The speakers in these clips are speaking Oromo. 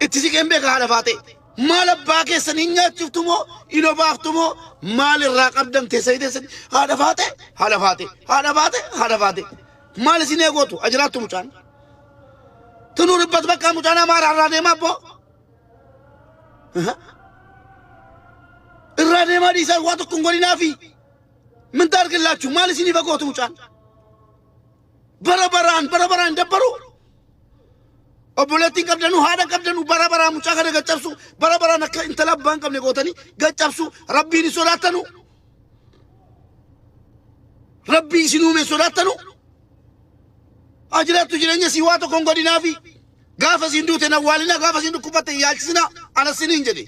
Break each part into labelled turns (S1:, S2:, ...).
S1: اتسيكين بك على فاتي مال باكي سنينيا شفتمو إنو بافتمو مال الراقب دم تسيدي سن هذا فاتي هذا فاتي هذا فاتي هذا فاتي مال سيني غوتو أجراتو مجان تنور بس بكا مجانا مار الراني ما بو الراني ما دي سال واتو كونغولي نافي من تارك الله شو مال سيني بغوتو مجان برابران دبرو أبولتين كابدنو هذا كابدنو برابران مشاكل جتابسو برابران انت لا بانك من غوتني جتابسو ربي ني سوراتنو ربي سينو من سوراتنو أجلات تجرني سواتو كونغولي نافي غافا سيندو تنوالنا غافا سيندو كوباتي يالسنا أنا سنين جدي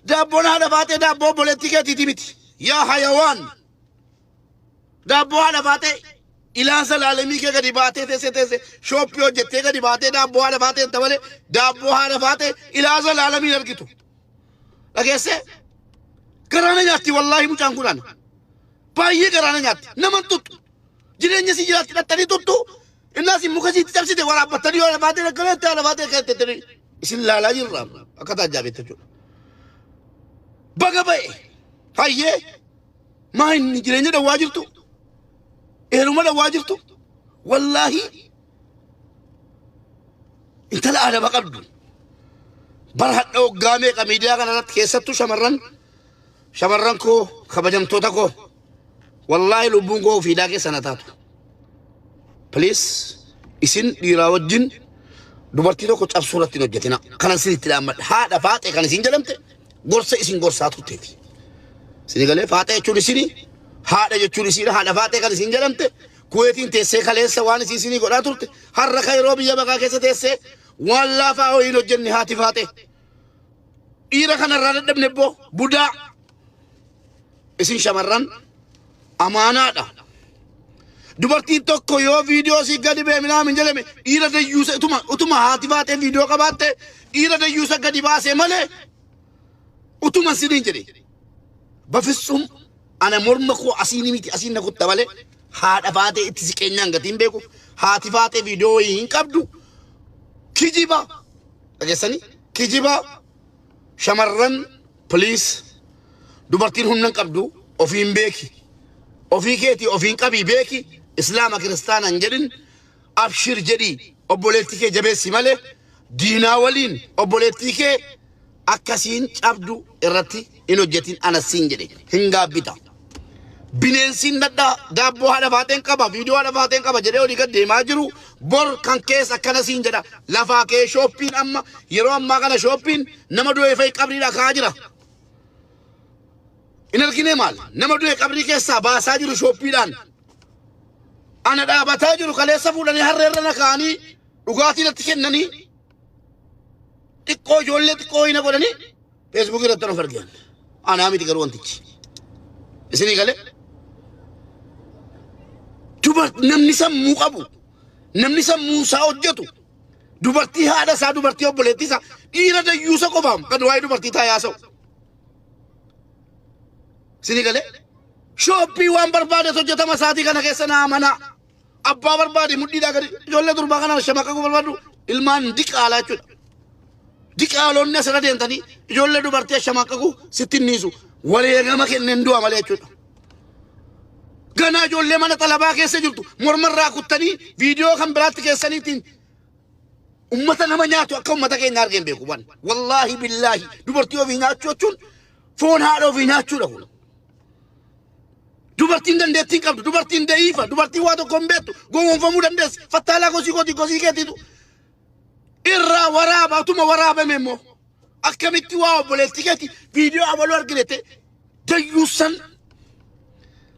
S1: دابونا هذا فاتي دابو بولتيكا تيتيمتي يا حيوان دابو هذا فاتي إلى سلالمي كي كدي باتي تسي شوبيو جتة كدي باتي دابو هذا فاتي تبالي دابو هذا فاتي إلى سلالمي نركيتو لكيسه كرانا جاتي والله مجان كوران بايه كرانا جاتي نمن توت جريني سيجات تاني توتو الناس مخزي تسمسي ده ورا بطري ولا فاتي كلام تالا فاتي كده تري إسم لا لا جرام أكتر جابي تجو بقى باي بايه ما إني جريني ده واجرتو إيرما ده واجرتو والله انت لا أنا بقبل برهت أو قامي كميديا كنا كيساتو شمرن كو خبجم توتا كو والله لبونغو في داكي سنتاتو بليس إسين ديراوجين دوبارتي تو كوت أبصورة تنوجتنا كنا سيرت لامد هذا فاتح كنا سين جلمت غرسة إسين غرساتو تيفي سيني قال فاتح يجوري سيني هذا يجوري سيني هذا فاتح كنا سين جلمت كويتين تيسي خليس سواني سيني قرأ تورت هر رخاي روبي يبقى كيسة تيسي والله فاو ينوجن هاتي فاتح إيرا كنا رادد بنبو بودا إسين شمرن أمانة دا dubartiin tokko yoo viidiyoo si gadi beemina min jedhame dhiira dayyuusa utuma haati baatee viidiyoo qabaatte dhiira dayyuusa gadi baasee malee utuma siniin jedhe bafisum ana morma koo asiini miti asiin na kutta malee haadha baatee itti siqeenyaan gatiin beeku haati baatee viidiyoo hin qabdu kijiba dhageessanii kijiba shamarran piliis dubartiin humna qabdu ofiin beeki ofii keetii ofiin qabii beeki إسلام كريستانا نجرين أبشر جدي أبوليتيك جبسي ماله دينا ولين أبوليتيك أكاسين أبدو إرتي إنو جتين أنا سينجري هنگا بيتا بنين سين ندا دابو هذا فاتن كبا فيديو هذا فاتن كبا جدي ولي قد ديماجرو بور كان كيس أكنا سينجرا لفاكي شوبين أما يروم ما كان شوبين نمدو يفاي قبري لا خاجرا إنركيني مال نمدو يقبري كيسا باساجرو شوبينان أنا دا بتاجر كله سفولني هرّرنا كاني رغاتي نتكلنني تكو جولة تكو إنا كولني فيسبوك رتنا فرقيان أنا أمي تكرون تيجي إسني كله دوبر نمنيسا موكابو نمنيسا موسى أوجتو دوبرتي هذا سا دوبرتي أبولتي سا إيرا دا يوسا كوبام كدواي دوبرتي تاياسو إسني كله شوبي وان بربادة سوجتا مساتي كنا كيسنا منا أبا بربادي مدي داكري جولة دربا كنا شماكا كو بربادو إلمان ديك آلا چود ديك آلون نسرا دينتاني جولة دوبرتي شماكا كو ستين نيسو ولي يغما كنن دو عمالي چود غنا جولة منا طلبا كيسا جلتو مرمر راكو تاني فيديو خم برات كيساني تين أمتا نما نياتو أكا أمتا كي نار جين بيكو بان والله بالله دوبرتيو في نياتو چون فون هارو في نياتو لكو dubartiin dandeettiin qabdu dubartiin da'iifa dubartiin waa tokko hin beektu gowwoomfamuu dandeessi fattaalaa gosii keetiitu irraa waraaba utuma waraabame immoo akkamitti waa obboleettii keeti viidiyoo abaluu arginete dayyuusan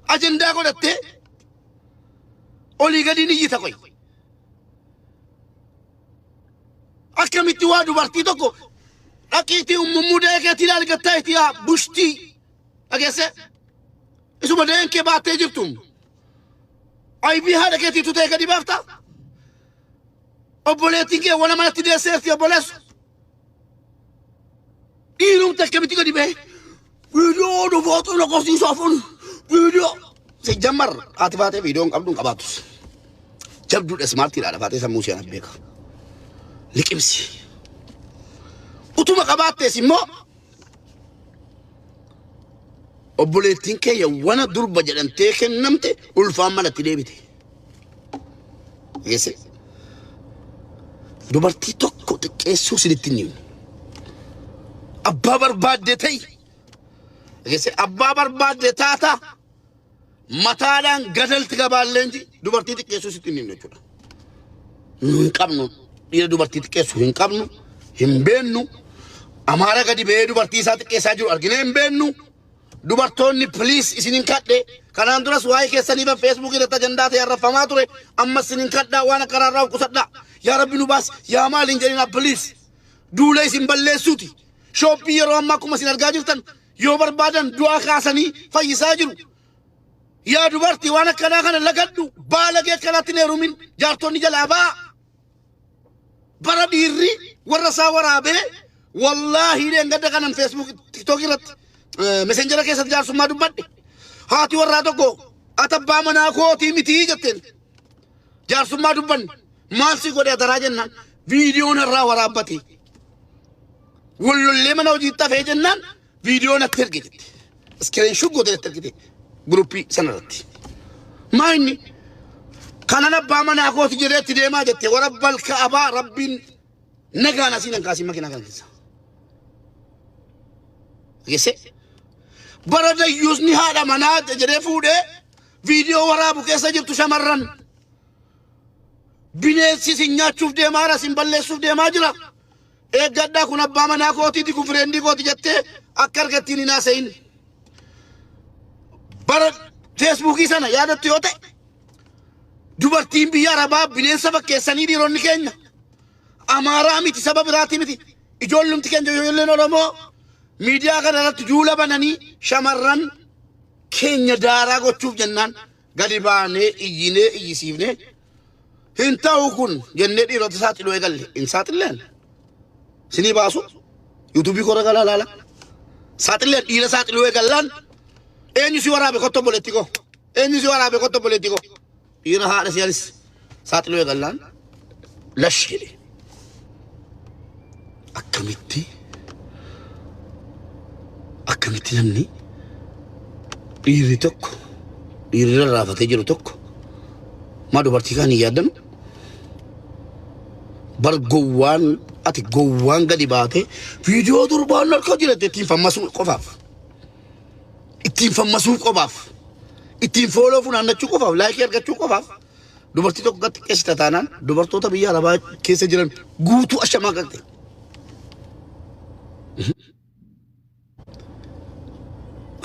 S1: ajendaa godhattee olii gadiin iyyita qoy akkamitti waa dubartii tokko dhaqiitii ummummuudee keetii ilaalgattaa itti yaa bushtii dhageesse إسمه ده إنك باتة جبتم أي بيها لك تيجي تتاعي كدي بافتا أبوليتين كي وانا ما تدي سيرتي أبوليس إيرم تكمل تيجي به فيديو دفعت ولا قصدي سافون فيديو سجمر أتفاتي فيديو قبضون قبضوس جبدو السمارت تيلا أتفاتي سموسي أنا بيكا liqimsi utuma qabaattees immoo obboleettiin kee wana durba jedhamtee kennamte ulfaan malatti deebite geesse dubartii tokko xiqqeessuu sinitti hin abbaa barbaadde ta'i geesse abbaa barbaadde taata mataadhaan gadalti gabaallenji dubartii xiqqeessuu sitti hin jechuudha nu hin qabnu dhiira dubartii xiqqeessuu hin qabnu hin beennu amaara gadi ba'ee dubartii isaa xiqqeessaa jiru arginee hin beennu dubartoonni please isinin kadhe kanaan duras waa'ee keessanii ba Facebook irratti ajandaa ta'e arrafamaa ture amma isinin kadhaa waan akka rarraa kusadhaa yaa rabbi nu baas yaa maaliin jedhina please duula isin balleessuuti shooppii yeroo ammaa akkuma isin argaa jirtan yoo barbaadan du'aa kaasanii fayyisaa jiru yaa dubartii waan akkanaa kana lagadhu baalagee akkanaatti hin heerumin jaartonni jalaa ba'a bara dhiirri warra isaa waraabee wallaahi gadda kanan Facebook TikTok irratti messenger keessatti jaarsummaa dubbadhe haati warraa tokko atabbaa manaa kootii mitii jetteen jaarsummaa dubbanne maal si godhe ataraa jennaan viidiyoon irraa waraabbate wallollee mana hojii tafee jennaan viidiyoon atti erge jette screenshot godhe atti ergite gruppii sanarratti maa inni kanan abbaa manaa kooti jedheetti deemaa jette warabbal ka'abaa rabbiin nagaan asiin hankaasii makiinaa kana keessa geesse barada yusni haadha manaa jedhee fuudhee viidiyoo waraabu keessa jirtu shamarran bineensi sin nyaachuuf deemaa jira sin balleessuuf deemaa jira eeggadhaa kun abbaa manaa kootiiti kun fireendii kooti jettee akka argattiin hin haasa'in bara feesbuukii sana yaadattu yoo ta'e dubartiin biyya arabaa bineensa fakkeessanii dhiironni keenya amaaraa miti saba biraatii miti ijoollumti keenya ijoolleen oromoo miidiyaa kana irratti duula bananii shamarran keenya daaraa gochuuf jennaan gadi baanee iyyinee iyyisiifnee hin ta'u kun jennee dhiirota saaxiluu eegalle hin saaxilleen sinii baasu yuutuubii korra galaa laala saaxilleen dhiira saaxiluu eegallaan eenyu si waraabe kotto boletti ko eenyu si waraabe kotto boletti ko dhiira haadha siyaanis saaxiluu eegallaan lash jedhe akkamitti namni dhiirri tokko dhiirri rarraafatee jiru tokko maa dubartii kaan hin yaaddannu bar gowwaan ati gowwaan gadi baatee viidiyoo durbaan harka jirate ittiin fammasuu qofaaf ittiin fooloo funaannachuu qofaaf laayikii argachuu qofaaf dubartii tokko gatti qeessita taanaan dubartoota biyya arabaa keessa jiran guutuu ashamaa galte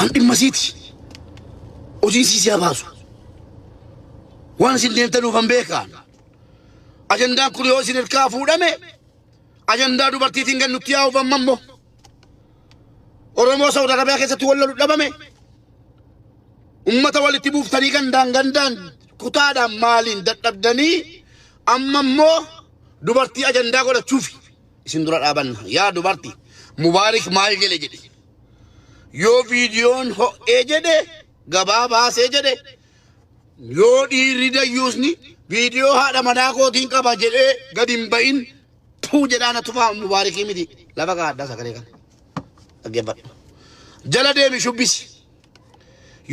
S1: an dhimma siiti hojiin siisiyaa baasu waan isin deemtanuuf han beekaan ajandaan kun yoo isin hirkaa fuudhame ajandaa dubartiitiin gannutti yaa'uuf ammammoo oromoo saudi arabiyaa keessatti wal lolu dhabame ummata walitti buuftanii gandaan kutaadhaan maaliin dadhabdanii ammammoo dubartii ajandaa godhachuuf isin dura dhaabanna yaa dubartii mubaarik maal jedhe yoo viidiyoon ho'ee jedhe gabaa baasee jedhe yoo dhiirri dayyuusni viidiyoo haadha manaa kootiin qaba jedhee gadi hin ba'in tuu jedhaan atufaa mubaarikii miti lafa kaadhaa sagalee kana dhaggeeffadhu jala deemi shubbisi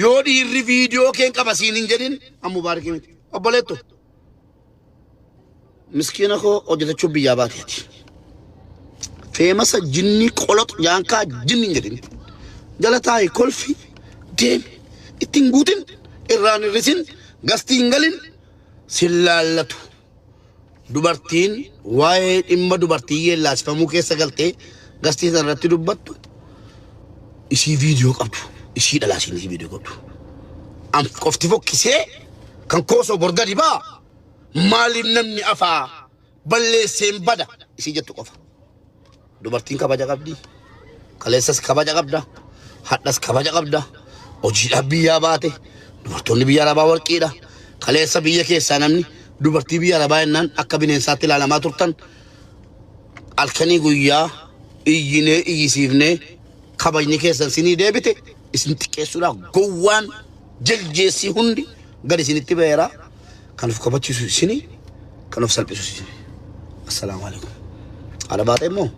S1: yoo dhiirri viidiyoo keen qaba siin hin jedhin an mubaarikii miti obboleetto miskiina koo hojjetachuuf biyyaa baateeti feemasa jinni qolox yaankaa jinni hin jedhin jala taa'e kolfi deemi ittiin guutin irraan hir'isin gastii hin galin sin laallatu dubartiin waa'ee dhimma dubartii yeellaasifamuu keessa galtee gastii sana irratti dubbattu isii viidiyoo qabdu isii dhalaasiin isii viidiyoo qabdu an qofti fokkisee kan koosoo borgadi baa maaliif namni afaa balleesseen bada isii jettu qofa dubartiin kabaja qabdi kaleessas kabaja qabda hadhas kabaja qabda hojiidhaaf biyyaa baate dubartoonni biyya arabaa warqiidha kaleessa biyya keessaa namni dubartii biyya arabaa jennaan akka bineensaatti ilaalamaa turtan halkanii guyyaa iyyinee iyyisiifnee kabajni keessan sinii deebite isin xiqqeessuudhaaf gowwaan jaljeessii hundi gadi isinitti ba'eera kan of kabachiisu isinii kan of salphisu isinii assalaamu alaikum على باطمه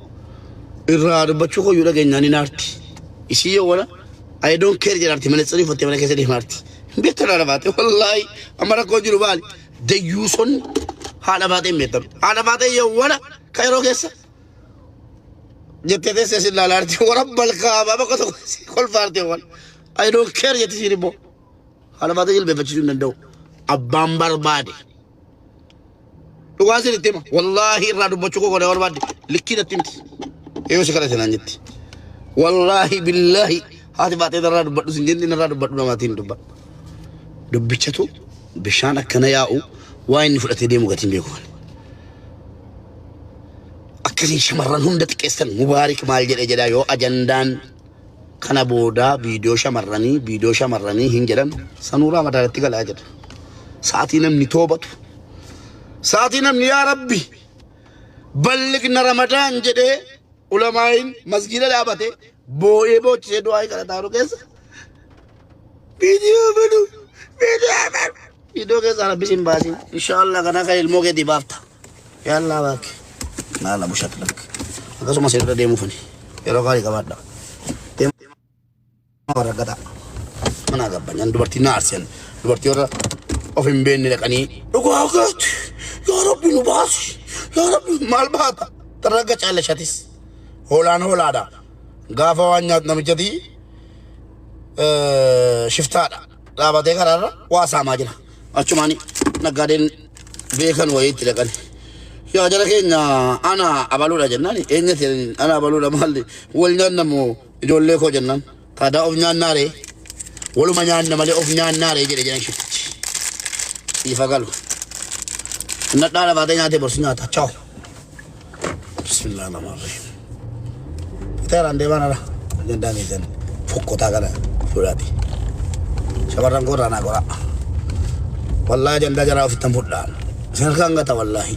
S1: الراد بتشوفه يقول لك إنني نارتي يصير ولا I don't care جرارتي من الصريف وتي من كسر نارتي بيتر على باطي والله أمرا كوجلو بالي ديوسون على باطي ميتر على باطي يوانا كايرو كيسا جتة سيس الله لارتي ورب الكعبة بكتو كل فارتي وان I don't care جتة سيربو على باطي يلبي بتشوف ندو أبامبر بادي لواسي التيمة والله الرادو بتشوفه كده وربادي لكيد التيمتي إيش كذا سنانجتي والله بالله هذه باتي الرادو بدو سنجندي الرادو بدو نماتين دبا دبيشتو بشان كنا ياو وين فلتي ديمو قتيم بيكون أكثر شمران هم دتكسر مبارك مال جل جلايو أجندان كنا بودا فيديو شمراني هنجران سنورا ما دارتي قال أجد ساعتنا من توبة ساعتنا من يا ربي بلغنا رمضان جده علماء مسجد الأبتة بوي بوتشي دعاء كلا تارو كيس فيديو كيس أنا بيسين باسي إن شاء الله كنا كاي الموجة دي بافتا يا الله باك ما لا مشكلك هذا سما سيرة ديمو فني يا رجالي كباردا ديمو orang kata mana agak banyak dubarti narsian dubarti orang ofin beni lek ani aku agak ya Rabbi nubas ya Rabbi mal bata teraga cale shatis holada gafa wanyat namijati shiftada laba de karara wasa majina achumani nagaden bekan wayit lekan ya jara kenya ana abalula jannani enya ana abalula malli wolnyan namo jolle ko jannan tada of nyan nare wolu manyan na male of nyan nare jere jere shit ifagalu na dala bade nyate borsunya ta ciao bismillahirrahmanirrahim terande banara jenda ngezen fokko tagala fulati sabaran gora na gora wallahi jenda jara of tambuddan sen kanga ta wallahi